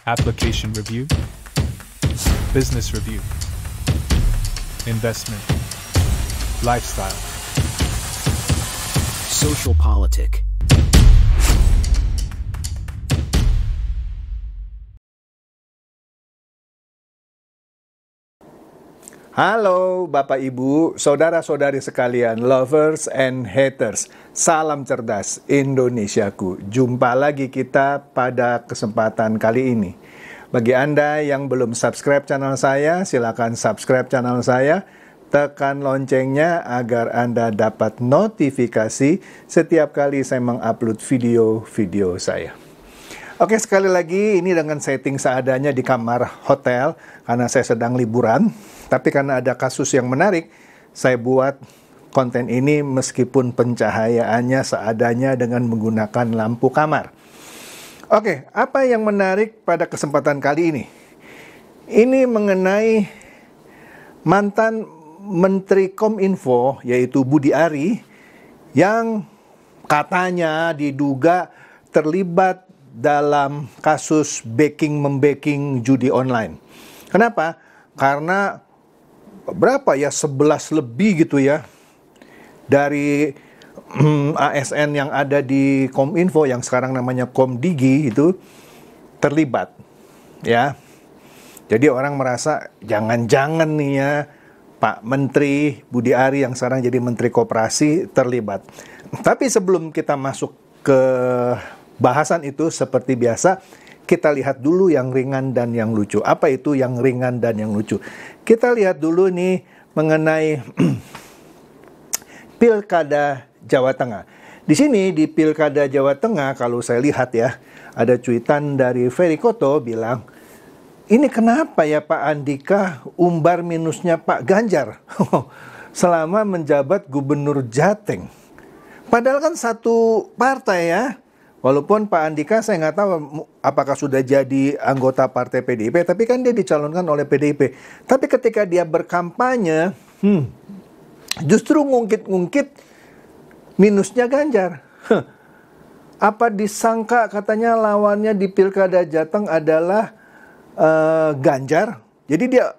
application review, business review, investment, lifestyle, social politic. Halo Bapak Ibu, saudara-saudari sekalian, lovers and haters. Salam cerdas Indonesiaku. Jumpa lagi kita pada kesempatan kali ini. Bagi Anda yang belum subscribe channel saya, silakan subscribe channel saya. Tekan loncengnya agar Anda dapat notifikasi setiap kali saya mengupload video-video saya. Oke, sekali lagi ini dengan setting seadanya di kamar hotel karena saya sedang liburan. Tapi karena ada kasus yang menarik, saya buat konten ini meskipun pencahayaannya seadanya dengan menggunakan lampu kamar. Oke, apa yang menarik pada kesempatan kali ini? Ini mengenai mantan Menteri Kominfo, yaitu Budi Ari, yang katanya diduga terlibat dalam kasus backing-membacking judi online. Kenapa? Karena berapa ya, 11 lebih gitu ya dari ASN yang ada di Kominfo yang sekarang namanya Komdigi itu terlibat ya. Jadi orang merasa jangan-jangan nih ya Pak Menteri Budi Ari yang sekarang jadi Menteri Koperasi terlibat. Tapi sebelum kita masuk ke bahasan itu, seperti biasa kita lihat dulu yang ringan dan yang lucu. Apa itu yang ringan dan yang lucu? Kita lihat dulu nih mengenai Pilkada Jawa Tengah. Di sini di Pilkada Jawa Tengah kalau saya lihat ya, ada cuitan dari Ferry Koto bilang, ini kenapa ya Pak Andika umbar minusnya Pak Ganjar selama menjabat Gubernur Jateng? Padahal kan satu partai ya. Walaupun Pak Andika saya nggak tahu apakah sudah jadi anggota partai PDIP, tapi kan dia dicalonkan oleh PDIP. Tapi ketika dia berkampanye, justru ngungkit-ngungkit minusnya Ganjar. Apa disangka katanya lawannya di Pilkada Jateng adalah Ganjar? Jadi dia,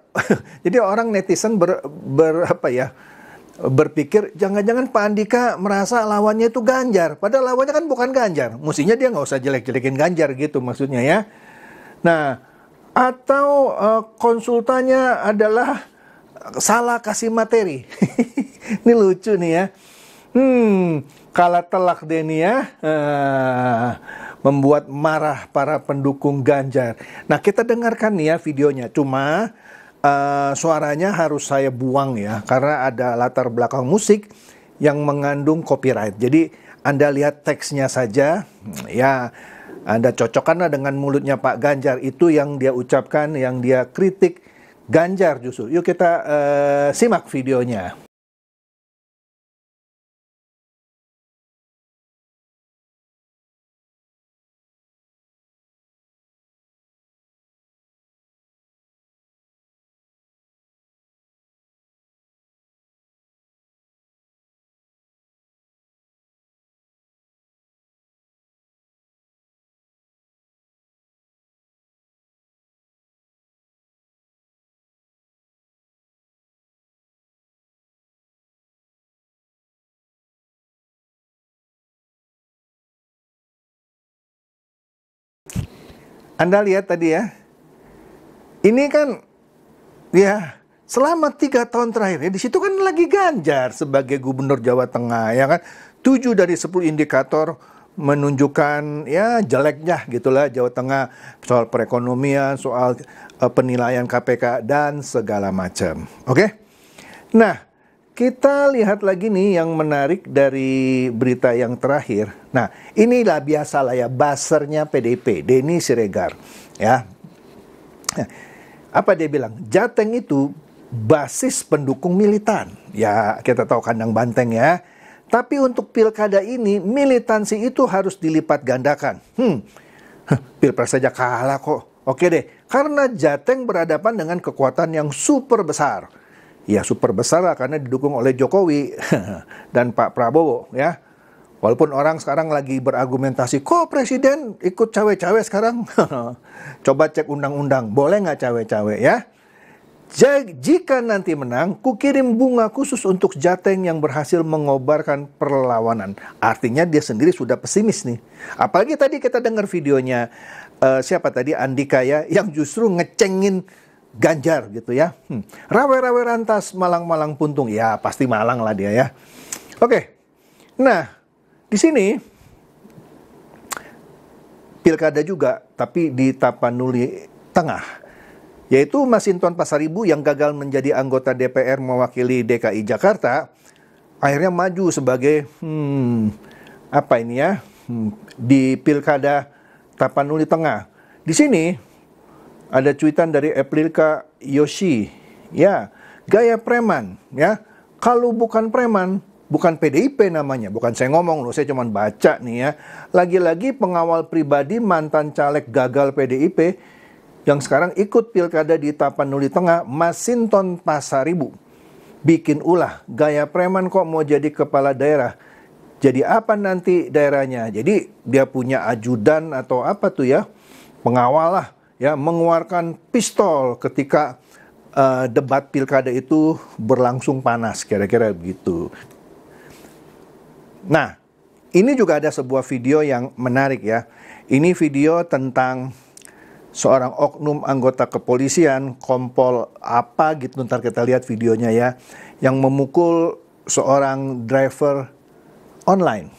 jadi orang netizen berpikir jangan-jangan Pak Andika merasa lawannya itu Ganjar, padahal lawannya kan bukan Ganjar. Mestinya dia nggak usah jelek-jelekin Ganjar gitu maksudnya ya. Nah, atau konsultannya adalah salah kasih materi. Ini lucu nih ya. Kalah telak deh nih ya. Membuat marah para pendukung Ganjar. Nah, kita dengarkan nih ya videonya. Cuma suaranya harus saya buang ya, karena ada latar belakang musik yang mengandung copyright. Jadi Anda lihat teksnya saja, ya Anda cocokkanlah dengan mulutnya Pak Ganjar. Itu yang dia ucapkan, yang dia kritik Ganjar justru. Yuk kita simak videonya. Anda lihat tadi ya, ini kan ya selama 3 tahun terakhir ya, di situ kan lagi Ganjar sebagai Gubernur Jawa Tengah ya kan. 7 dari 10 indikator menunjukkan ya jeleknya gitulah Jawa Tengah, soal perekonomian, soal penilaian KPK dan segala macam. Oke? Nah, kita lihat lagi nih yang menarik dari berita yang terakhir. Nah, inilah biasalah ya buzzernya PDIP, Denny Siregar. Ya, apa dia bilang? Jateng itu basis pendukung militan. Ya, kita tahu kandang banteng ya. Tapi untuk pilkada ini, militansi itu harus dilipat gandakan. Pilpres saja kalah kok. Oke deh, karena Jateng berhadapan dengan kekuatan yang super besar. Ya super besar lah karena didukung oleh Jokowi dan Pak Prabowo ya. Walaupun orang sekarang lagi berargumentasi, kok presiden ikut cawe-cawe sekarang? Coba cek undang-undang, boleh nggak cawe-cawe ya? Jika nanti menang, kukirim bunga khusus untuk Jateng yang berhasil mengobarkan perlawanan. Artinya dia sendiri sudah pesimis nih. Apalagi tadi kita dengar videonya, siapa tadi, Andika ya, yang justru ngecengin Ganjar gitu ya. Rawe-rawe rantas, malang-malang puntung. Ya pasti malang lah dia ya. Oke, nah di sini pilkada juga, tapi di Tapanuli Tengah, yaitu Masinton Pasaribu yang gagal menjadi anggota DPR mewakili DKI Jakarta, akhirnya maju sebagai di pilkada Tapanuli Tengah. Di sini ada cuitan dari Eprilka Yoshi, ya, gaya preman, ya, kalau bukan preman, bukan PDIP namanya, bukan saya ngomong loh, saya cuma baca nih ya. Lagi-lagi pengawal pribadi mantan caleg gagal PDIP yang sekarang ikut pilkada di Tapanuli Tengah, Masinton Pasaribu. Bikin ulah, gaya preman kok mau jadi kepala daerah. Jadi apa nanti daerahnya? Jadi dia punya ajudan atau apa tuh ya, pengawal lah, ya, mengeluarkan pistol ketika debat pilkada itu berlangsung panas, kira-kira begitu. Nah, ini juga ada sebuah video yang menarik ya. Ini video tentang seorang oknum anggota kepolisian, kompol apa gitu, ntar kita lihat videonya ya, yang memukul seorang driver online.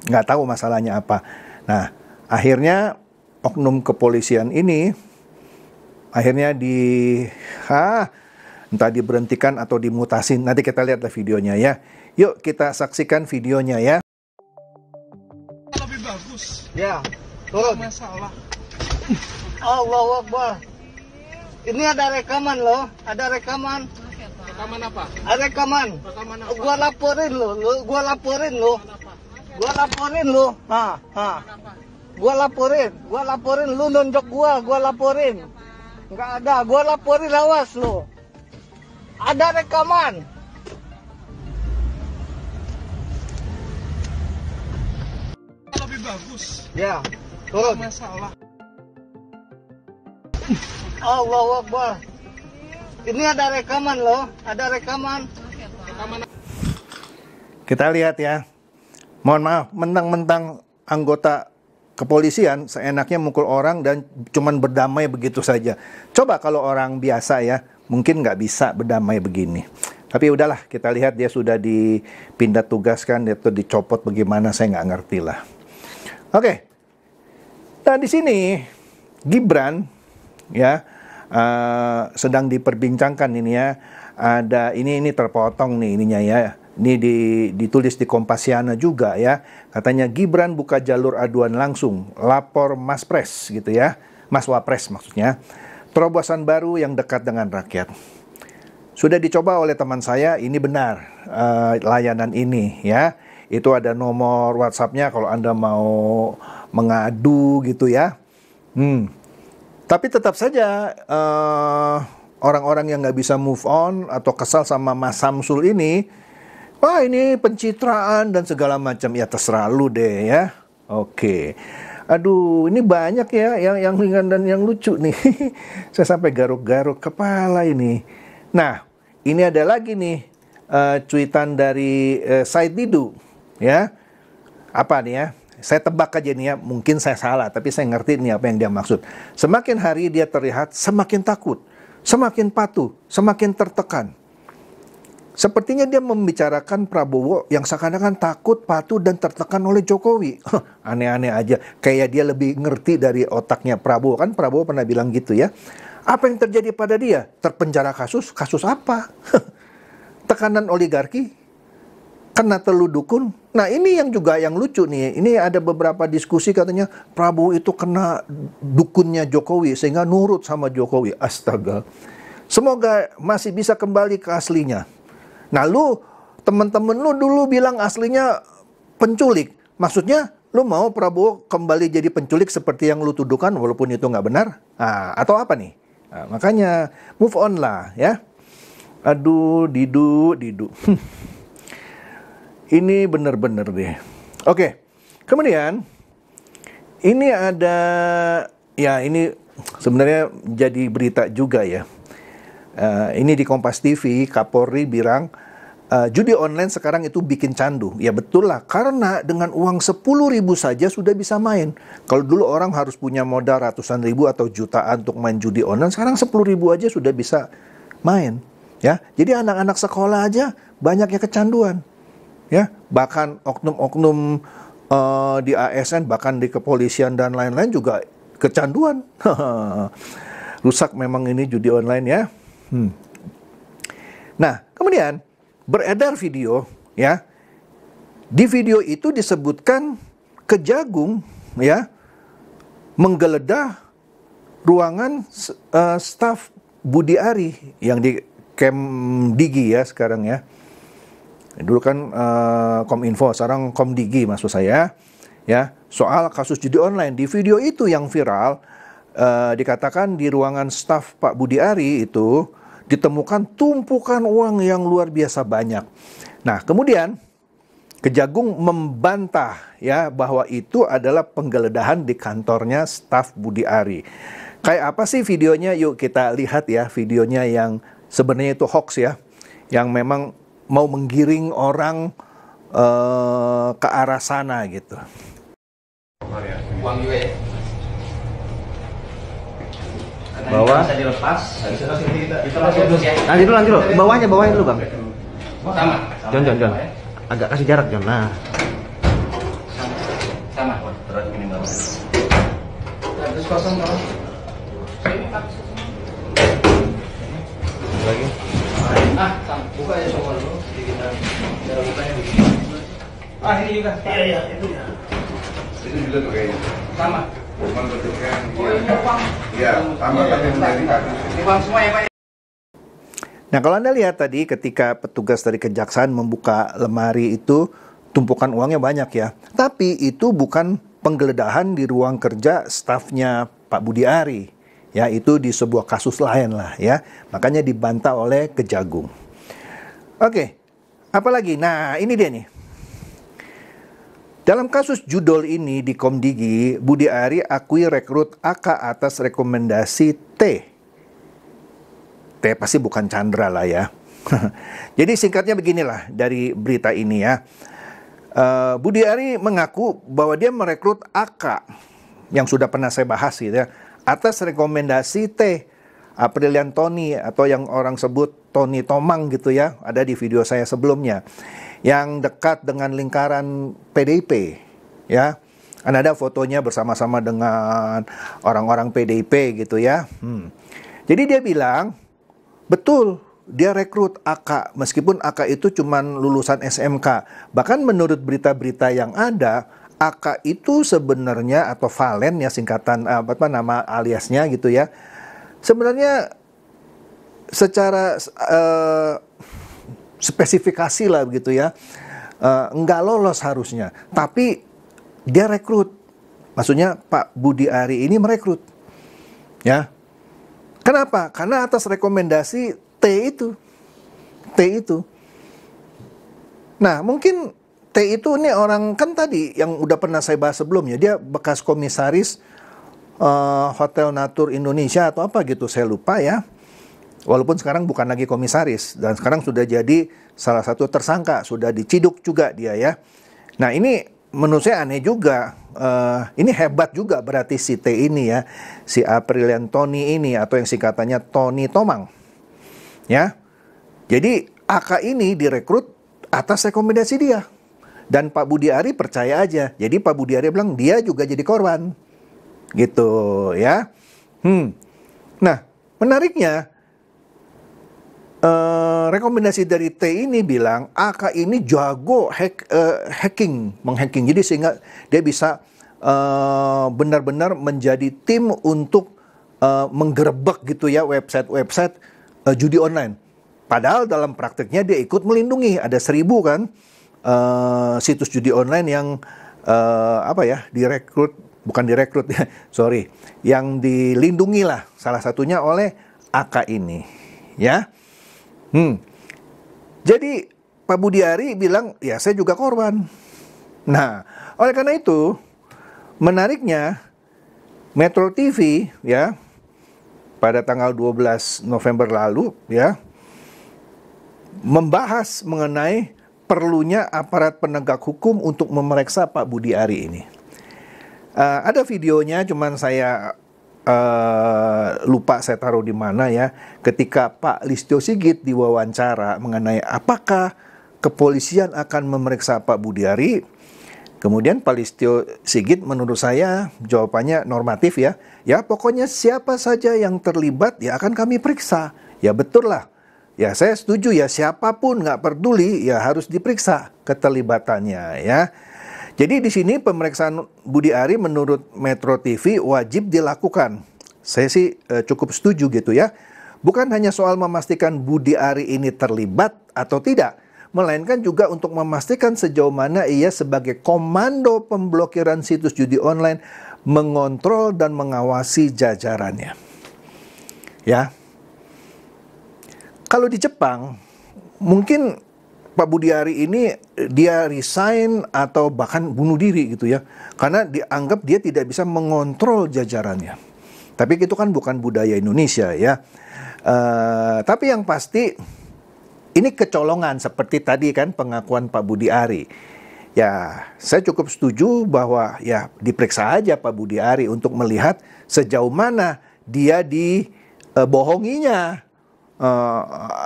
Nggak tahu masalahnya apa. Nah, akhirnya oknum kepolisian ini akhirnya entah diberhentikan atau dimutasin. Nanti kita lihatlah videonya ya. Yuk kita saksikan videonya ya. Lebih bagus. Ya, turun. Masalah. Allahu Akbar. Ini ada rekaman loh, ada rekaman. Rekaman apa? Ada rekaman. Rekaman apa? Gua laporin lo, gua laporin lo. Gua laporin lo. Gua laporin lu nonjok gua laporin. Enggak ada, gua laporin, awas lo. Ada rekaman. Lebih bagus. Ya, turun. Masalah. Allahu Akbar. Ini ada rekaman loh, ada rekaman. Rekaman Kita lihat ya. Mohon maaf, mentang-mentang anggota kepolisian seenaknya mukul orang dan cuman berdamai begitu saja. Coba kalau orang biasa ya, mungkin nggak bisa berdamai begini. Tapi udahlah, kita lihat dia sudah dipindah tugaskan, dia tuh dicopot bagaimana, saya nggak ngerti lah. Oke. Nah di sini Gibran ya sedang diperbincangkan ini ya. Ada ini terpotong nih ininya ya. Ini ditulis di Kompasiana juga ya. Katanya Gibran buka jalur aduan langsung, lapor Mas Pres gitu ya. Mas Wapres maksudnya. Terobosan baru yang dekat dengan rakyat. Sudah dicoba oleh teman saya, ini benar layanan ini ya. Itu ada nomor WhatsApp-nya kalau Anda mau mengadu gitu ya. Tapi tetap saja orang-orang yang nggak bisa move on atau kesal sama Mas Samsul ini, wah ini pencitraan dan segala macam. Ya terserah lu deh ya. Oke. Aduh, ini banyak ya yang ringan dan yang lucu nih. Saya sampai garuk-garuk kepala ini. Nah, ini ada lagi nih cuitan dari Said Didu ya. Apa nih ya? Saya tebak aja nih ya, mungkin saya salah, tapi saya ngerti nih apa yang dia maksud. Semakin hari dia terlihat semakin takut, semakin patuh, semakin tertekan. Sepertinya dia membicarakan Prabowo yang seakan-akan takut, patuh, dan tertekan oleh Jokowi. Aneh-aneh aja. Kayak dia lebih ngerti dari otaknya Prabowo. Kan Prabowo pernah bilang gitu ya. Apa yang terjadi pada dia? Terpenjara kasus? Kasus apa? Tekanan oligarki? Kena telu dukun? Nah ini yang juga yang lucu nih. Ini ada beberapa diskusi katanya Prabowo itu kena dukunnya Jokowi sehingga nurut sama Jokowi. Astaga. Semoga masih bisa kembali ke aslinya. Nah lu, temen-temen lu dulu bilang aslinya penculik. Maksudnya lu mau Prabowo kembali jadi penculik seperti yang lu tuduhkan walaupun itu nggak benar? Nah, atau apa nih? Nah, makanya move on lah ya. Aduh, Didu. Ini bener-bener deh. Oke, kemudian ini ada, ya ini sebenarnya jadi berita juga ya. Ini di Kompas TV, Kapolri bilang judi online sekarang itu bikin candu. Ya betul lah, karena dengan uang 10.000 saja sudah bisa main. Kalau dulu orang harus punya modal ratusan ribu atau jutaan untuk main judi online, sekarang 10.000 aja sudah bisa main. Ya, jadi anak-anak sekolah aja banyak yang kecanduan. Ya, bahkan oknum-oknum di ASN, bahkan di kepolisian dan lain-lain juga kecanduan. Rusak memang ini judi online ya. Nah, kemudian beredar video ya. Di video itu disebutkan Kejagung ya menggeledah ruangan staf Budi Ari yang di Kemdigi ya sekarang ya. Dulu kan Kominfo, sekarang Komdigi maksud saya ya, soal kasus judi online. Di video itu yang viral dikatakan di ruangan staf Pak Budi Ari itu ditemukan tumpukan uang yang luar biasa banyak. Nah, kemudian Kejagung membantah ya bahwa itu adalah penggeledahan di kantornya staf Budi Ari. Kayak apa sih videonya? Yuk kita lihat ya videonya yang sebenarnya itu hoax ya, yang memang mau menggiring orang ke arah sana gitu. Uang juga ya. Bawah. Bisa dilepas. Kita langsung terus ya. Nanti dulu. Bawahnya dulu, Bang. Sama. John. Agak kasih jarak, John. Nah. Sama. Terus gini bawah. Terus kosong kalau. Lagi. Sama. Buka ya semua dulu. Sedikit cara bukanya begini. Ini juga. Iya, itu ya. Itu juga tuh kayaknya. Sama. Cuman bentuknya Oh, ini uang. iya, sama tapi menjadi kardus. Ini uang semua ya, Pak. Nah, kalau Anda lihat tadi ketika petugas dari kejaksaan membuka lemari itu, tumpukan uangnya banyak ya. Tapi itu bukan penggeledahan di ruang kerja stafnya Pak Budi Ari. Ya, itu di sebuah kasus lain lah ya. Makanya dibantah oleh Kejagung. Oke, apalagi? Nah, ini dia nih. Dalam kasus judol ini di Komdigi, Budi Ari akui rekrut AK atas rekomendasi T. T pasti bukan Chandra lah ya. Jadi singkatnya beginilah dari berita ini ya. Budi Ari mengaku bahwa dia merekrut AK yang sudah pernah saya bahas gitu ya, atas rekomendasi T, Aprilian Tony atau yang orang sebut Tony Tomang gitu ya, ada di video saya sebelumnya, yang dekat dengan lingkaran PDIP ya. Ada fotonya bersama-sama dengan orang-orang PDIP gitu ya. Jadi dia bilang betul, dia rekrut AK, meskipun AK itu cuman lulusan SMK. Bahkan menurut berita-berita yang ada, AK itu sebenarnya, atau Valen ya singkatan, apa nama aliasnya gitu ya, sebenarnya secara spesifikasi lah begitu ya, enggak lolos harusnya. Tapi dia rekrut, maksudnya Pak Budi Ari ini merekrut ya. Kenapa? Karena atas rekomendasi T itu. Nah, mungkin T itu ini orang, kan tadi yang udah pernah saya bahas sebelumnya, dia bekas komisaris Hotel Natur Indonesia atau apa gitu, saya lupa ya. Walaupun sekarang bukan lagi komisaris, dan sekarang sudah jadi salah satu tersangka, sudah diciduk juga dia ya. Nah, ini menurut saya aneh juga. Ini hebat juga berarti si T ini ya, si Aprilian Tony ini, atau yang singkatannya Tony Tomang ya. Jadi AK ini direkrut atas rekomendasi dia, dan Pak Budi Ari percaya aja. Jadi Pak Budi Ari bilang dia juga jadi korban gitu ya. Nah, menariknya rekomendasi dari T ini bilang AK ini jago menghacking. Jadi sehingga dia bisa benar-benar menjadi tim untuk menggerebek gitu ya website judi online. Padahal dalam prakteknya dia ikut melindungi, ada 1.000 kan situs judi online yang direkrut ya, sorry, yang dilindungi lah salah satunya oleh AK ini ya. Jadi Pak Budi Ari bilang, ya saya juga korban Nah, oleh karena itu, menariknya Metro TV ya pada tanggal 12 November lalu ya membahas mengenai perlunya aparat penegak hukum untuk memeriksa Pak Budi Ari ini. Ada videonya, cuman saya lupa saya taruh di mana ya, ketika Pak Listio Sigit diwawancara mengenai apakah kepolisian akan memeriksa Pak Budi Ari. Kemudian Pak Listio Sigit menurut saya jawabannya normatif ya. Ya pokoknya siapa saja yang terlibat ya akan kami periksa. Ya betul lah. Ya saya setuju ya, siapapun nggak peduli ya harus diperiksa keterlibatannya ya. Jadi di sini pemeriksaan Budi Ari menurut Metro TV wajib dilakukan. Saya sih cukup setuju gitu ya. Bukan hanya soal memastikan Budi Ari ini terlibat atau tidak, melainkan juga untuk memastikan sejauh mana ia sebagai komando pemblokiran situs judi online mengontrol dan mengawasi jajarannya. Ya. Kalau di Jepang, mungkin Pak Budi Ari ini dia resign atau bahkan bunuh diri gitu ya. Karena dianggap dia tidak bisa mengontrol jajarannya. Tapi itu kan bukan budaya Indonesia ya. Tapi yang pasti ini kecolongan seperti tadi kan pengakuan Pak Budi Ari. Ya, saya cukup setuju bahwa ya diperiksa aja Pak Budi Ari untuk melihat sejauh mana dia dibohonginya.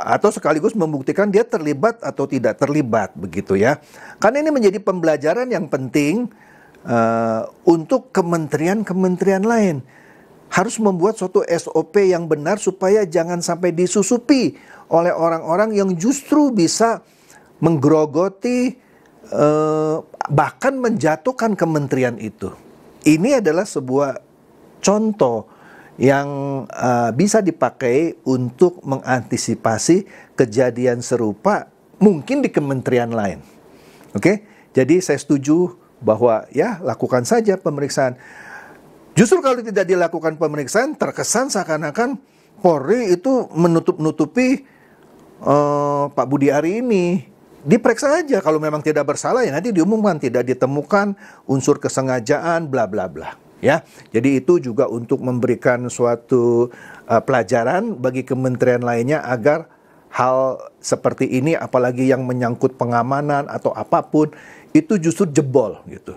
Atau sekaligus membuktikan dia terlibat atau tidak terlibat begitu ya. Karena ini menjadi pembelajaran yang penting untuk kementerian-kementerian lain. Harus membuat suatu SOP yang benar supaya jangan sampai disusupi oleh orang-orang yang justru bisa menggerogoti bahkan menjatuhkan kementerian itu. Ini adalah sebuah contoh yang bisa dipakai untuk mengantisipasi kejadian serupa mungkin di kementerian lain. Oke? Jadi saya setuju bahwa ya lakukan saja pemeriksaan. Justru kalau tidak dilakukan pemeriksaan terkesan seakan-akan Polri itu menutup-nutupi Pak Budi Ari ini. Diperiksa aja, kalau memang tidak bersalah ya nanti diumumkan tidak ditemukan unsur kesengajaan bla bla bla. Ya, jadi itu juga untuk memberikan suatu pelajaran bagi kementerian lainnya agar hal seperti ini, apalagi yang menyangkut pengamanan atau apapun, itu justru jebol gitu.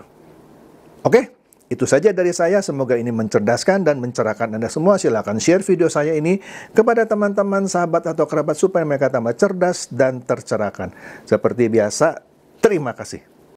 Oke, itu saja dari saya. Semoga ini mencerdaskan dan mencerahkan Anda semua. Silakan share video saya ini kepada teman-teman, sahabat atau kerabat supaya mereka tambah cerdas dan tercerahkan. Seperti biasa, terima kasih.